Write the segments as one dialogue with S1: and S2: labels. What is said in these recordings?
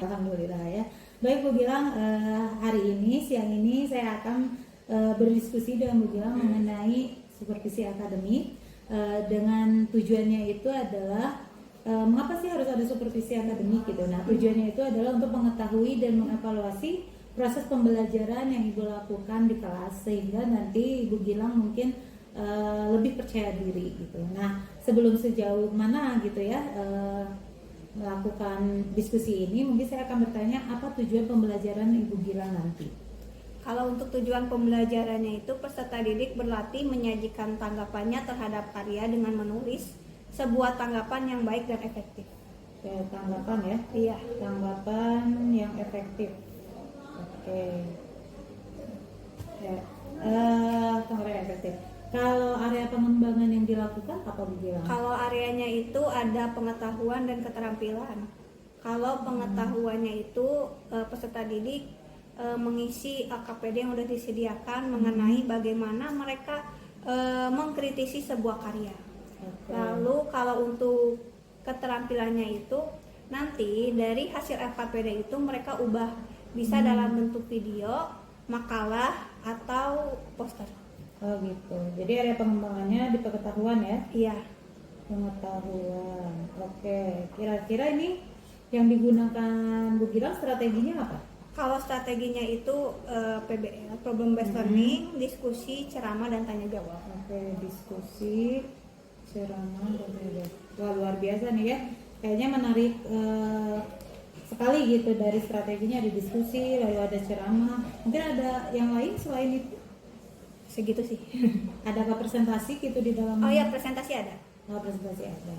S1: Alhamdulillah ya. Baik Bu Gilang, hari ini siang ini saya akan berdiskusi dengan Bu Gilang mengenai supervisi akademik. Dengan tujuannya itu adalah mengapa sih harus ada supervisi akademik gitu. Nah, tujuannya itu adalah untuk mengetahui dan mengevaluasi proses pembelajaran yang Ibu lakukan di kelas sehingga nanti Ibu Gilang mungkin lebih percaya diri gitu. Nah, sebelum sejauh mana gitu ya melakukan diskusi ini, mungkin saya akan bertanya apa tujuan pembelajaran Ibu Gilang nanti.
S2: Kalau untuk tujuan pembelajarannya itu peserta didik berlatih menyajikan tanggapannya terhadap karya dengan menulis sebuah tanggapan yang baik dan efektif.
S1: Oke, tanggapan ya?
S2: Iya.
S1: Tanggapan yang efektif. Oke. Ya. Tanggapan yang efektif. Kalau area pengembangan yang dilakukan apa Bu Gilang?
S2: Kalau areanya itu ada pengetahuan dan keterampilan. Kalau pengetahuannya itu peserta didik mengisi KPD yang sudah disediakan mengenai bagaimana mereka mengkritisi sebuah karya.
S1: Okay.
S2: Lalu kalau untuk keterampilannya itu nanti dari hasil KPD itu mereka ubah bisa dalam bentuk video, makalah atau poster.
S1: Oh gitu. Jadi area pengembangannya di pengetahuan ya?
S2: Iya.
S1: Pengetahuan. Oke. Kira-kira ini yang digunakan Bu Gilang strateginya apa?
S2: Kalau strateginya itu PBL, problem based learning, diskusi, ceramah dan tanya jawab.
S1: Oke, diskusi, ceramah dan tanya jawab. Wah, luar biasa nih ya. Kayaknya menarik sekali gitu, dari strateginya ada diskusi, lalu ada ceramah. Mungkin ada yang lain selain itu?
S2: Segitu sih.
S1: Ada apa presentasi gitu di dalam?
S2: Oh iya, presentasi ada.
S1: Oh, presentasi ada.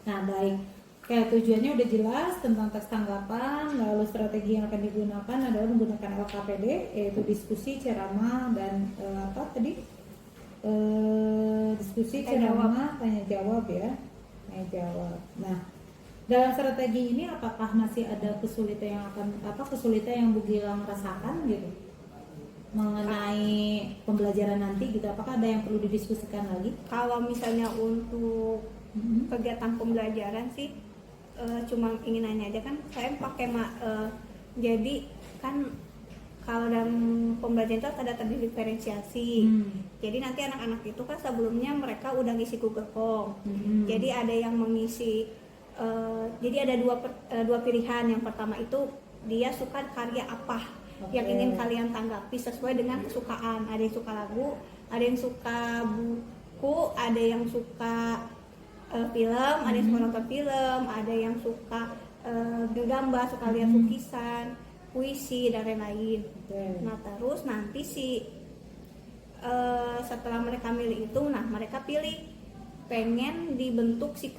S1: Nah, baik. Kayak tujuannya udah jelas tentang teks tanggapan, lalu strategi yang akan digunakan adalah menggunakan LKPD, yaitu diskusi, ceramah, dan apa tadi? Diskusi, ceramah, tanya jawab ya. Tanya jawab. Nah, dalam strategi ini apakah masih ada kesulitan yang Bu Gilang rasakan gitu mengenai pembelajaran nanti gitu? Apakah ada yang perlu didiskusikan lagi?
S2: Kalau misalnya untuk kegiatan pembelajaran sih cuma ingin nanya aja, kan saya pakai jadi kan kalau dalam pembelajaran itu ada terdiferensiasi. Jadi nanti anak-anak itu kan sebelumnya mereka udah ngisi Google Form. Jadi ada yang mengisi jadi ada dua pilihan. Yang pertama itu dia suka karya apa yang ingin kalian tanggapi sesuai dengan kesukaan. Ada yang suka lagu, ada yang suka buku, ada yang suka film, ada yang suka nonton film, ada yang suka gambar, suka lihat lukisan, puisi dan lain-lain. Nah terus nanti setelah mereka milih itu, nah mereka pilih pengen dibentuk si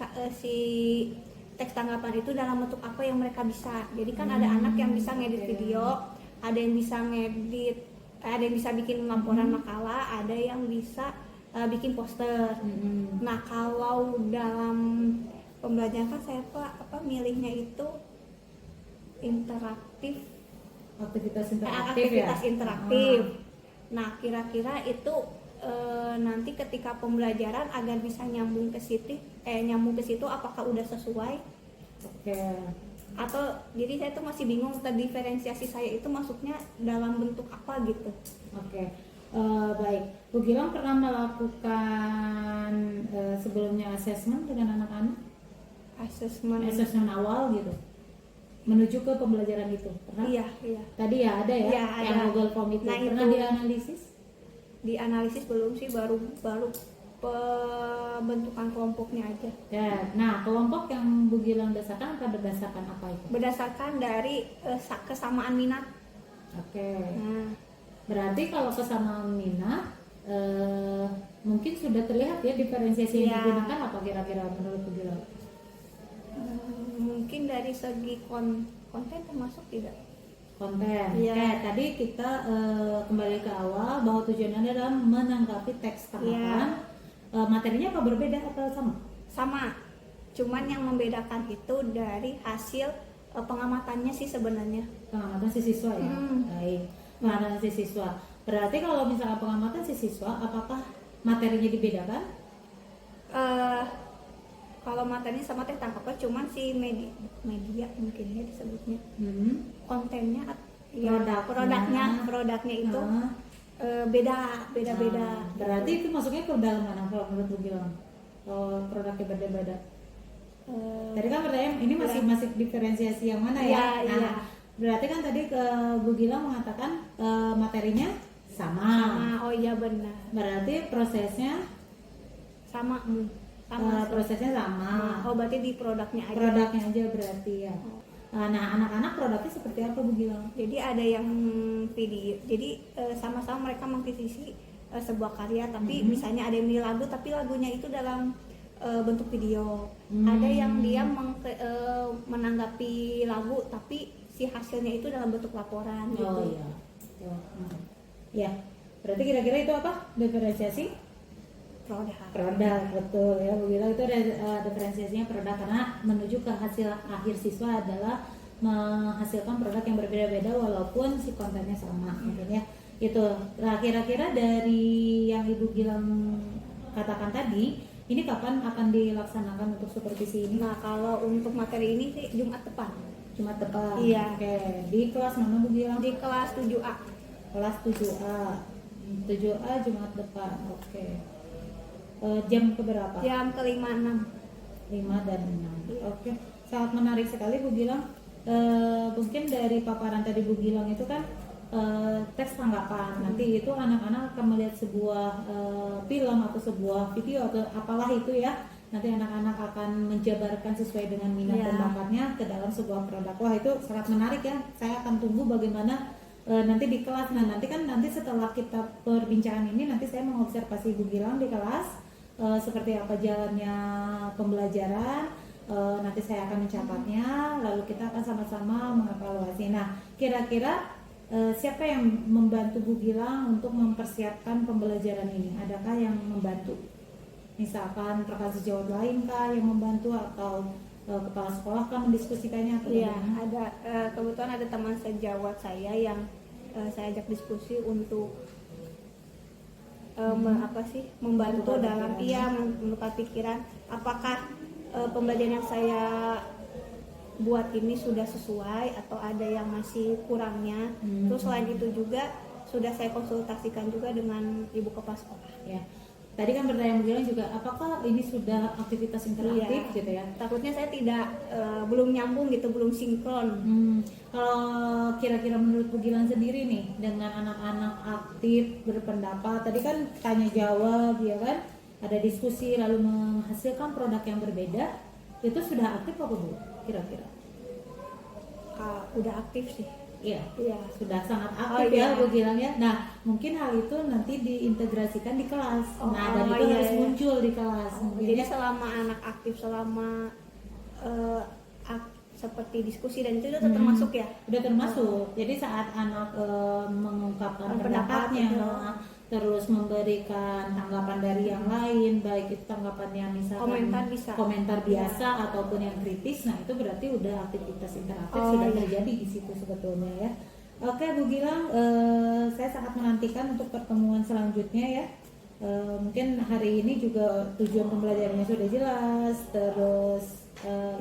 S2: teks tanggapan itu dalam bentuk apa yang mereka bisa. Jadi kan ada anak yang bisa ngedit video, ada yang bisa ngedit, ada yang bisa bikin laporan makalah, ada yang bisa bikin poster. Nah kalau dalam pembelajaran kan saya milihnya itu interaktif,
S1: aktivitas
S2: interaktif. Nah kira-kira itu nanti ketika pembelajaran agar bisa nyambung ke situ apakah udah sesuai?
S1: Oke.
S2: Atau jadi saya tuh masih bingung terdiferensiasi saya itu masuknya dalam bentuk apa gitu.
S1: Oke. Baik, Bu Gilang pernah melakukan sebelumnya asesmen dengan anak-anak? Asesmen awal gitu, menuju ke pembelajaran itu pernah?
S2: Iya.
S1: Tadi ya ada ya, yang Google Form itu.
S2: Nah,
S1: pernah
S2: itu
S1: dianalisis?
S2: Dianalisis belum sih, baru pembentukan kelompoknya aja.
S1: Ya, nah kelompok yang Bu Gilang berdasarkan berdasarkan apa itu?
S2: Berdasarkan dari kesamaan minat.
S1: Oke.
S2: Nah,
S1: berarti kalau kesamaan minat mungkin sudah terlihat ya diferensiasi yang digunakan apa kira-kira menurut Bu Gilang?
S2: Mungkin dari segi konten termasuk tidak?
S1: Konten.
S2: Ya.
S1: Kayak tadi kita kembali ke awal bahwa tujuannya adalah menanggapi teks tanggapan. Materinya apa berbeda atau sama?
S2: Sama. Cuman yang membedakan itu dari hasil pengamatannya sih sebenarnya.
S1: Pengamatan si siswa ya. Baik. Pengamatan si siswa. Berarti kalau misalnya pengamatan si siswa, apakah materinya dibedakan?
S2: Kalau materinya sama teh tangkapnya cuman si media mungkin ya disebutnya. Kontennya produknya itu beda.
S1: Berarti itu masuknya ke dalam mana kalau menurut Bu Gilang? Produknya beda-beda. Tadi kan pertanyaan ini masih diferensiasi yang mana ya?
S2: Iya.
S1: Berarti kan tadi ke Bu Gilang mengatakan materinya sama.
S2: Oh iya benar.
S1: Berarti prosesnya
S2: Sama.
S1: prosesnya sama.
S2: Oh berarti di produknya aja.
S1: Produknya aja berarti ya. Nah, anak-anak produknya seperti apa Bu Gilang?
S2: Jadi ada yang video. Jadi sama-sama mereka mengkritisi sebuah karya, tapi misalnya ada yang milih lagu tapi lagunya itu dalam bentuk video. Ada yang dia menanggapi lagu tapi si hasilnya itu dalam bentuk laporan gitu.
S1: Oh iya. Ya. Berarti kira-kira itu apa? Diferensiasi produk, betul ya. Bu Gilang itu ada diferensiasinya produk karena menuju ke hasil akhir siswa adalah menghasilkan produk yang berbeda-beda walaupun si kontennya sama mungkin ya. Itu. Nah, kira-kira dari yang Ibu Gilang katakan tadi, ini kapan akan dilaksanakan untuk supervisi ini?
S2: Nah, kalau untuk materi ini sih Jumat depan.
S1: Jumat depan.
S2: Iya.
S1: Oke. Di kelas mana Bu Gilang?
S2: Di kelas 7A.
S1: Kelas 7A. 7A Jumat depan. Oke. Jam keberapa?
S2: Jam ke-5, 6.
S1: 5 dan 6.
S2: Iya.
S1: Oke. Sangat menarik sekali Bu Gilang. Mungkin dari paparan tadi Bu Gilang itu kan teks tanggapan. Nanti itu anak-anak akan melihat sebuah film atau sebuah video atau apalah itu ya. Nanti anak-anak akan menjabarkan sesuai dengan minat dan bakatnya ke dalam sebuah produk. Wah, itu sangat menarik ya. Saya akan tunggu bagaimana nanti di kelas. Nah, nanti setelah kita perbincangan ini nanti saya mengobservasi Bu Gilang di kelas seperti apa jalannya pembelajaran. Nanti saya akan mencatatnya, lalu kita akan sama-sama mengevaluasi. Nah, kira-kira siapa yang membantu Bu Gilang untuk mempersiapkan pembelajaran ini? Adakah yang membantu? Misalkan rekan sejawat lain kah yang membantu atau kepala sekolah kah mendiskusikannya?
S2: Iya, ada kebetulan ada teman sejawat saya yang saya ajak diskusi untuk membantu dalam menukar pikiran apakah pembelajaran yang saya buat ini sudah sesuai atau ada yang masih kurangnya. Terus selain itu juga sudah saya konsultasikan juga dengan ibu kepala sekolah.
S1: Ya. Tadi kan pertanyaan Bu Gilang juga apakah ini sudah aktivitas interaktif gitu ya?
S2: Takutnya saya belum nyambung gitu, belum sinkron.
S1: Kalau kira-kira menurut Bu Gilang sendiri nih dengan anak-anak aktif berpendapat, tadi kan tanya jawab ya kan, ada diskusi lalu menghasilkan produk yang berbeda, itu sudah aktif apa Bu? Kira-kira?
S2: Udah aktif sih.
S1: Iya, sudah sangat
S2: Oh,
S1: aktif
S2: iya.
S1: ya Bu Gilang ya. Nah, mungkin hal itu nanti diintegrasikan di kelas. Dan itu
S2: iya,
S1: harus muncul di kelas.
S2: Jadi selama anak aktif, selama seperti diskusi dan itu termasuk ya?
S1: Udah termasuk. Jadi saat anak mengungkapkan pendapatnya, terus memberikan tanggapan dari yang lain, baik itu tanggapan yang misalkan komentar biasa ataupun yang kritis, nah itu berarti udah aktivitas interaktif sudah terjadi di situ sebetulnya ya. Oke Bu Gilang, saya sangat menantikan untuk pertemuan selanjutnya ya. Mungkin hari ini juga tujuan pembelajarannya sudah jelas, terus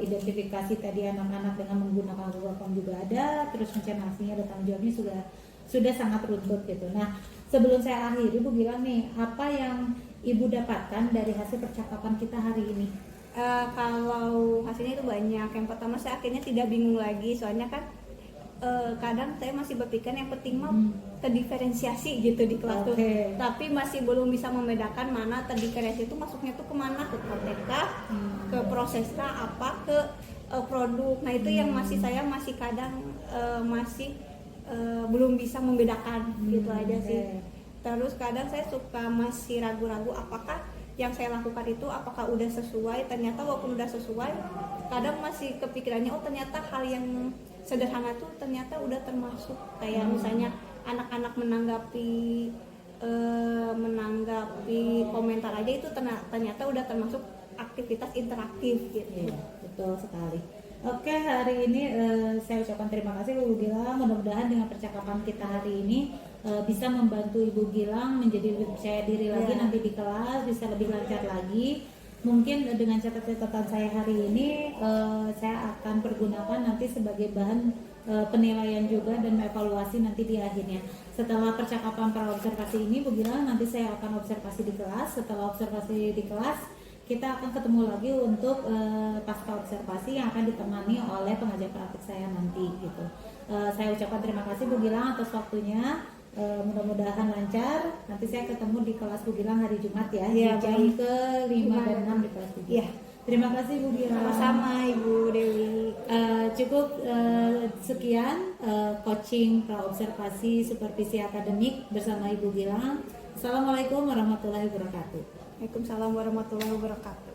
S1: identifikasi tadi anak-anak dengan menggunakan Google Form juga ada, terus mencermatinya dan tanggung jawabnya sudah sangat runtut gitu. Nah, sebelum saya akhiri Bu Gilang nih, apa yang Ibu dapatkan dari hasil percakapan kita hari ini?
S2: Kalau hasilnya itu banyak. Yang pertama saya akhirnya tidak bingung lagi, soalnya kan kadang saya masih berpikir yang penting mah terdiferensiasi gitu di kelas tuh, tapi masih belum bisa membedakan mana terdiferensiasi itu masuknya tuh kemana, ke KTK, ke prosesnya apa, ke produk. Nah itu yang saya masih kadang belum bisa membedakan gitu aja sih. Terus kadang saya suka masih ragu-ragu apakah yang saya lakukan itu apakah udah sesuai. Ternyata walaupun udah sesuai, kadang masih kepikirannya ternyata hal yang sederhana tuh ternyata udah termasuk. Kayak misalnya anak-anak menanggapi komentar aja itu ternyata udah termasuk aktivitas interaktif gitu.
S1: Iya, betul sekali. Oke, hari ini saya ucapkan terima kasih Bu Gilang. Mudah-mudahan dengan percakapan kita hari ini bisa membantu Ibu Gilang menjadi lebih percaya diri lagi nanti di kelas, bisa lebih lancar lagi. mungkin dengan catatan saya hari ini saya akan pergunakan nanti sebagai bahan penilaian juga dan evaluasi nanti di akhirnya. Setelah percakapan praobservasi ini, Bu Gilang, nanti saya akan observasi di kelas. Setelah observasi di kelas, kita akan ketemu lagi untuk pasca observasi yang akan ditemani oleh pengajar praktik saya nanti gitu. Saya ucapkan terima kasih Bu Gilang atas waktunya. Mudah-mudahan lancar. Nanti saya ketemu di kelas Bu Gilang hari Jumat ya, di jam ke-5 dan 6 di kelas Bu Gilang.
S2: Iya.
S1: Terima kasih Bu Gilang.
S2: Sama-sama Ibu Dewi.
S1: Cukup sekian coaching praobservasi supervisi akademik bersama Ibu Gilang. Assalamualaikum warahmatullahi wabarakatuh.
S2: Waalaikumsalam warahmatullahi wabarakatuh.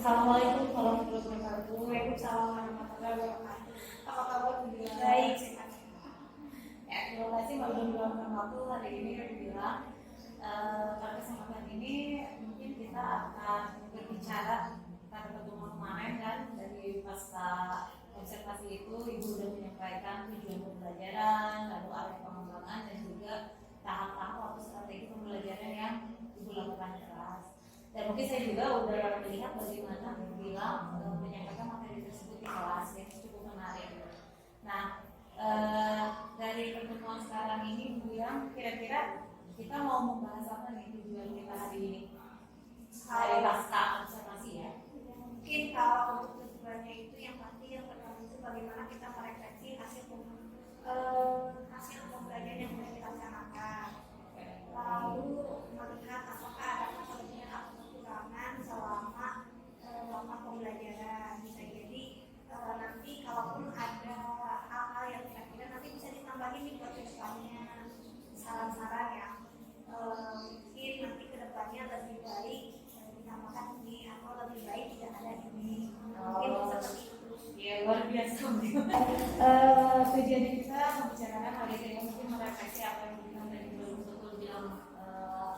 S1: Assalamualaikum warahmatullahi wabarakatuh.
S2: Waalaikumsalam warahmatullahi wabarakatuh.
S1: Apa kabar Bu Gilang?
S2: Baik, sehat.
S1: Ya, terima kasih Mbak Don meluangkan waktu hari ini Bu Gilang. Pada kesempatan ini mungkin kita akan berbicara pada pertemuan kemarin kan, dari pasca observasi itu Ibu sudah menyampaikan tujuan pembelajaran, lalu area pengembangan dan juga tahap-tahap atau strategi pembelajaran yang Ibu lakukan di kelas. Dan mungkin saya juga udah melihat bagaimana Bu Gilang menyampaikan materi tersebut di kelas yang cukup menarik. Nah, dari pertemuan sekarang ini Bu Gilang, kira-kira kita mau membahas apa nih tujuan kita hari ini? Dari pasca observasi ya.
S2: Mungkin kalau untuk tujuannya itu yang pasti yang pertama itu bagaimana kita merefleksi hasil pembelajaran yang sudah kita laksanakan. Lalu melihat apakah ada kelebihan atau kekurangan selama pembelajaran. Bisa jadi nanti kalaupun ada hal-hal yang kira-kira nanti bisa ditambahin nih buat kedepannya, saran-saran yang mungkin nanti kedepannya lebih baik ditambahkan ini atau lebih baik tidak ada ini. Mungkin seperti itu.
S1: Ya, luar biasa. Tujuan kita membicarakan hal ini mungkin merefleksi apa yang kita dari belum betul bilang,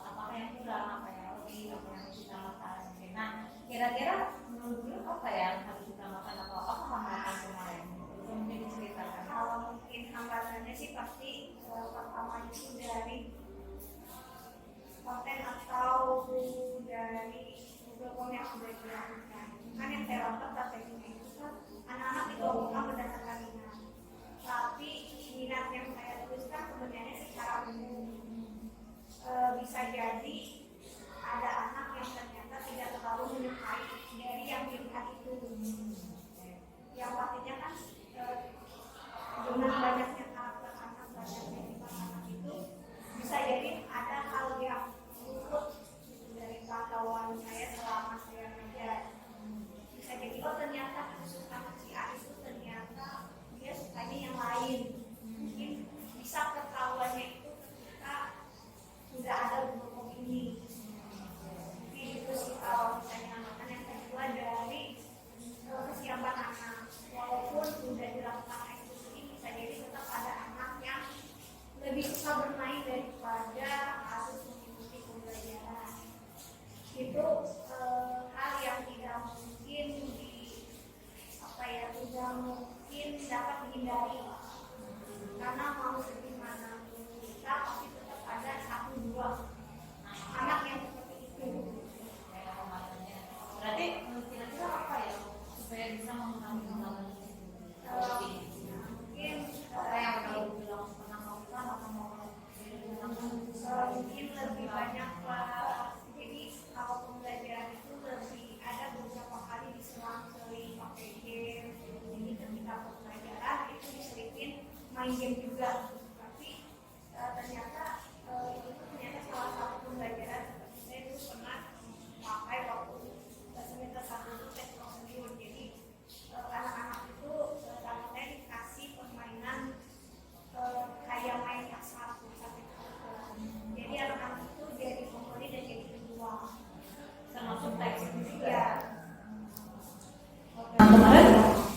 S1: apakah yang kurang, apa yang lebih, apa yang harus kita lakukan. Nah, kira-kira menurut dulu apa yang harus kita lakukan atau apa hambatan kemarin? Mungkin diceritakan.
S2: Kalau mungkin hambatannya sih pasti pertama itu dari konten atau dari yang sudah dilakukan. Kan yang saya dapat strateginya itu kan anak-anak dikelompokkan berdasarkan minat. Tapi minat yang saya tuliskan sebenarnya secara umum. Bisa jadi ada anak yang ternyata tidak terlalu menyukai dari yang dilihat itu. Yang pastinya kan dengan banyaknya karakter anak, banyaknya sifat anak itu bisa jadi ada hal yang luput dari pantauan saya selama saya mengajar. Bisa jadi ternyata anak si A itu ternyata dia sukanya yang lain. Mungkin bisa ketahuannya itu ketika sudah ada bentuk opini. Mungkin itu sih kalau misalnya anak yang kedua dari kesiapan anak. Walaupun sudah dilakukan eksekusi, bisa jadi tetap ada anak yang lebih suka bermain daripada harus mengikuti pembelajaran. Itu hal yang tidak mungkin tidak mungkin dapat dihindari. Karena mau segimana kita pasti tetap ada 1-2 anak yang seperti itu.
S3: Berarti kira-kira apa ya supaya bisa mengurangi
S2: Mungkin
S3: yang kalau bilang pernah melakukan atau mau
S2: mungkin lebih banyak jadi kalau pembelajaran itu lebih ada beberapa kali diselang-seling pakai game. Jadi ketika pembelajaran itu diselipin main game juga. Tapi ternyata itu ternyata salah satu pembelajaran seperti saya dulu pernah pakai waktu semester 1 itu tes prosedur. Jadi anak-anak itu sama saya dikasih permainan kayak main X1 sampai jadi anak-anak itu jadi pembeli dan jadi kedua
S3: termasuk teks
S2: ya.
S3: Kemarin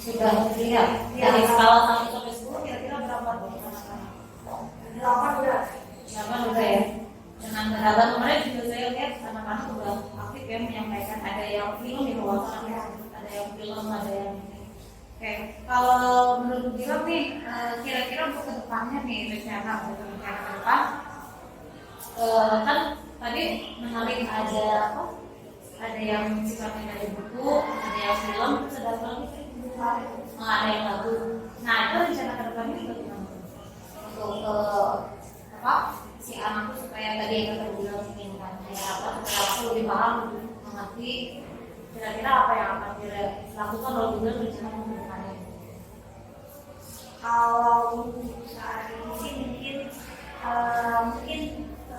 S3: sudah lihat dari skala 1 sampai 10 kira-kira berapa tuh?
S2: 8 udah.
S3: 8 udah ya. Dengan beragam kemarin juga saya lihat anak-anak udah aktif ya menyampaikan, ada yang film di bawah sana, ada yang film, ada yang oke. Kalau menurut Gilang nih, kira-kira untuk kedepannya nih rencana ke depan, kan tadi menarik ada apa? Ada yang sifatnya dari buku, ada yang film, terus ada apa lagi? Ada yang lagu. Nah itu rencana ke depannya bagaimana? Untuk apa? Si anak tuh supaya tadi yang kita bilang inginkan kayak apa? Supaya aku lebih paham, lebih mengerti. Kira-kira apa yang akan dilakukan kalau Gilang rencana ke depannya?
S2: Kalau untuk saat ini sih mungkin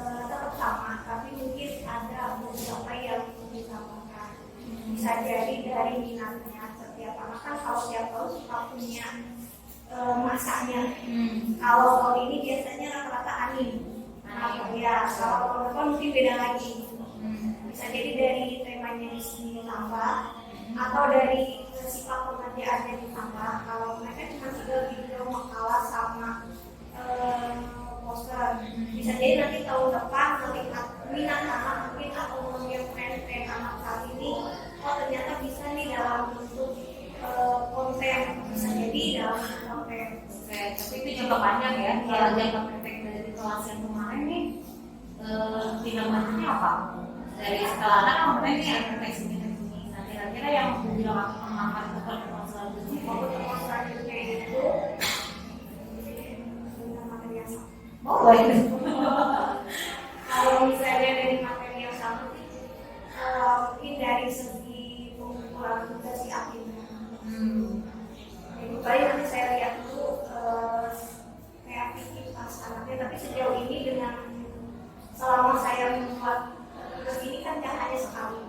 S2: tetap sama, tapi mungkin ada beberapa yang ditambahkan. Bisa jadi dari minatnya setiap anak kan kalau tiap tahun suka punya masanya. Kalau tahun ini biasanya rata-rata anime. Ya, kalau tahun depan mungkin beda lagi. Bisa jadi dari temanya di sini tambah atau dari sifat pengerjaannya ditambah. Kalau mereka cuma tinggal video makalah sama poster, bisa jadi nanti tahun depan melihat minat anak mungkin atau melihat tren anak saat ini, oh ternyata bisa nih dalam bentuk konten, bisa jadi dalam bentuk konten.
S3: Oke, tapi itu jangka panjang ya. Kalau jangka pendek dari kelas yang kemarin nih, tindak lanjutnya apa? Dari skala anak kemarin nih ada teks ini. Nah, kira-kira yang bilang akan mengangkat ke pertemuan selanjutnya,
S2: Pertemuan selanjutnya itu
S3: oh baik.
S2: kalau misalnya dari materi yang sama mungkin dari segi pengumpulan tugas si akhirnya. Jadi paling nanti saya lihat dulu kreativitas anaknya, tapi sejauh ini dengan selama saya membuat tugas ini kan tidak hanya sekali.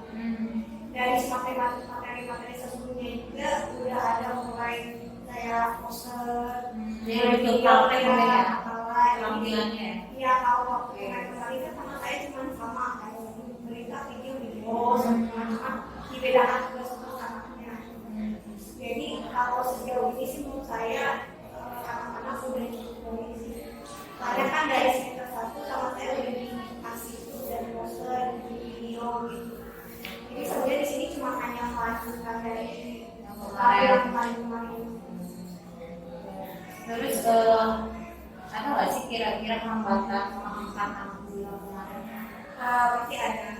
S2: Dari materi-materi sebelumnya juga udah ada mulai kayak poster, video,
S3: tampilannya.
S2: Iya, kalau waktu kemarin kan sama saya sama kayak berita video cuma dibedakan tugas untuk anaknya. Jadi kalau sejauh ini sih menurut saya anak-anak sudah cukup sih. Karena kan dari semester 1 sama saya udah dikasih dan poster, video gitu. Jadi sebenarnya di sini cuma hanya melanjutkan dari yang kemarin.
S3: Terus ada nggak sih kira-kira hambatan mengangkat anak Gilang kemarin?
S2: Pasti ada.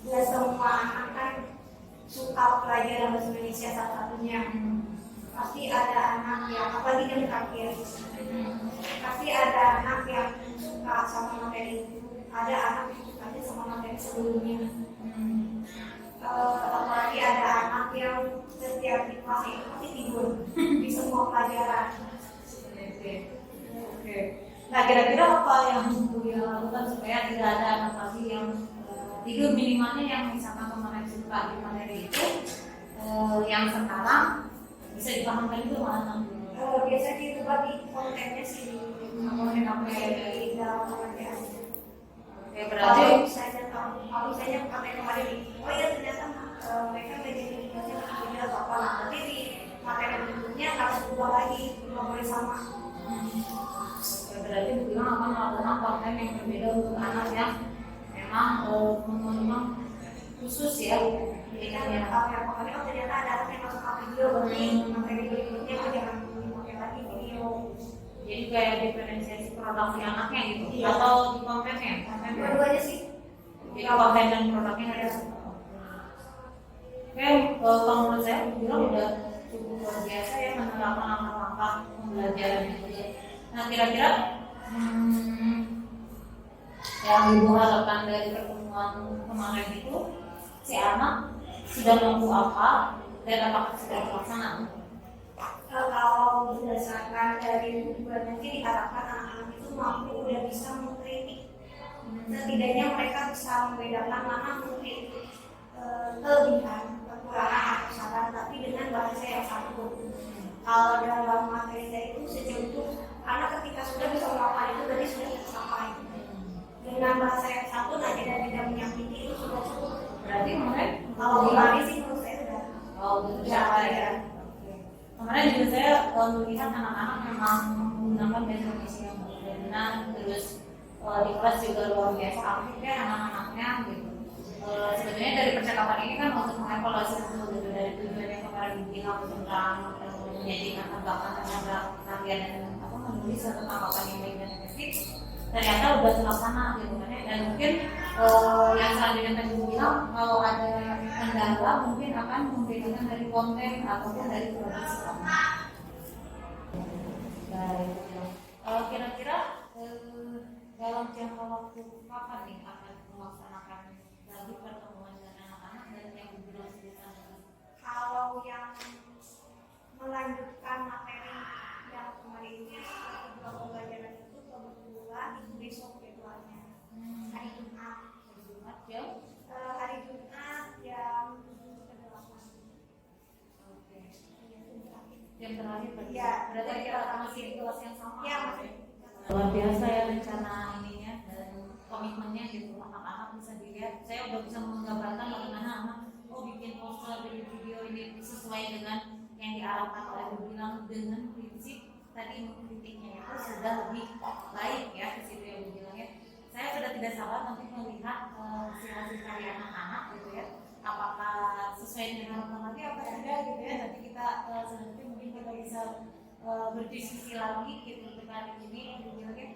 S2: Nggak semua anak suka pelajaran bahasa Indonesia salah satunya. Pasti ada anak yang, apalagi yang terakhir, pasti ada anak yang suka sama materi itu, ada anak yang suka aja sama materi sebelumnya. Apalagi ada anak yang setiap di kelas itu pasti tidur di semua pelajaran.
S3: Oke. Nah, kira-kira apa yang dia lakukan supaya tidak ada anak lagi yang tidur, minimalnya yang misalkan kemarin suka di materi itu yang sekarang bisa dipahamkan itu mana?
S2: Biasanya itu bagi kontennya sih
S3: Konten apa
S2: di dalam pelajaran.
S3: Oke, berarti
S2: Kalau misalnya pakai kemarin ini, oh ya ternyata mereka belajar ini belajar apa, nanti di materi berikutnya harus ubah lagi, nggak boleh sama.
S3: berarti bilang akan melakukan konten yang berbeda untuk anak yang memang khusus ya.
S2: Jadi kalau yang kemarin oh ternyata ada anak yang masuk video, berarti materi berikutnya oh jangan dipakai lagi video.
S3: Jadi kayak diferensiasi produksi anaknya gitu,
S2: Iya.
S3: atau di kontennya?
S2: Dua-duanya sih.
S3: Jadi konten dan produknya ada. Oke, kalau menurut saya bilang udah cukup luar biasa ya menerapkan langkah-langkah pembelajaran itu. Nah, kira-kira yang ibu harapkan dari pertemuan kemarin itu si anak sudah mampu apa dan apakah sudah terlaksana?
S2: Kalau berdasarkan dari tujuannya sih diharapkan anak-anak itu mampu udah bisa mengkritik. Setidaknya mereka bisa membedakan mana mungkin kelebihan, kekurangan atau kesalahan, tapi dengan bahasa yang santun. Kalau dalam materi saya itu sejauh itu anak ketika sudah bisa melakukan itu berarti sudah tercapai. Dengan bahasa yang santun aja dan tidak menyakiti itu sudah cukup.
S3: Berarti kemarin
S2: Kalau kemarin sih menurut saya sudah
S3: tercapai ya. Kemarin juga saya melihat anak-anak memang menggunakan bahasa Indonesia yang benar, terus di kelas juga luar biasa aktif ya anak-anaknya gitu. Sebenarnya dari percakapan ini kan untuk mengevaluasi dulu gitu, dari tujuan yang kemarin bilang tentang menjadikan tanggapan terhadap latihan dan menulis atau tanggapan yang baik dan efektif, ternyata udah terlaksana gitu kan ya. Dan mungkin yang selanjutnya tadi bilang kalau ada kendala mungkin akan membedakan dari konten ataupun dari produksi kamu. Baik. Kira-kira dalam jangka waktu kapan nih akan melaksanakan lagi pertemuan dengan anak-anak dan yang dibilang sebutkan tadi?
S2: kalau yang melanjutkan materi yang kemarin ini kedua pembelajaran itu kebetulan itu besok jadwalnya hari Jumat.
S3: Jam?
S2: Hari Jumat jam 7 ke 8.
S3: Oke. Jam terakhir berarti.
S2: Iya.
S3: Berarti kita masih di kelas yang sama.
S2: Iya, masih.
S3: Luar biasa ya rencana ininya dan komitmennya gitu, anak-anak bisa dilihat. Saya udah bisa menggambarkan bagaimana anak bikin poster, bikin video ini sesuai dengan yang diarahkan oleh Ibu bilang dengan prinsip tadi mengkritiknya itu sudah lebih baik ya ke situ yang Ibu bilang ya. Saya sudah tidak sabar nanti melihat hasil karya anak-anak gitu ya. Apakah sesuai dengan harapan nanti apa tidak gitu ya. Nanti kita selanjutnya mungkin kita bisa berdiskusi lagi gitu untuk hari ini. Ibu bilang ya.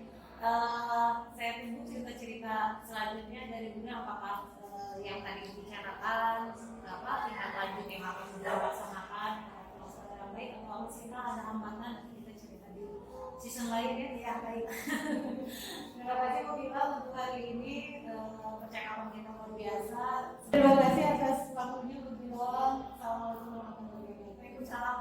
S3: Saya tunggu cerita-cerita selanjutnya dari Bunda, apakah yang tadi dibicarakan apa tingkat lanjut yang akan Bunda laksanakan atau baik, atau kita ada hambatan kita cerita di season lain ya.
S2: Iya, baik.
S3: Terima kasih Bu Bila untuk hari ini, percakapan kita luar biasa. Terima kasih atas waktunya Bu Bila. Assalamualaikum warahmatullahi wabarakatuh.
S2: Waalaikumsalam.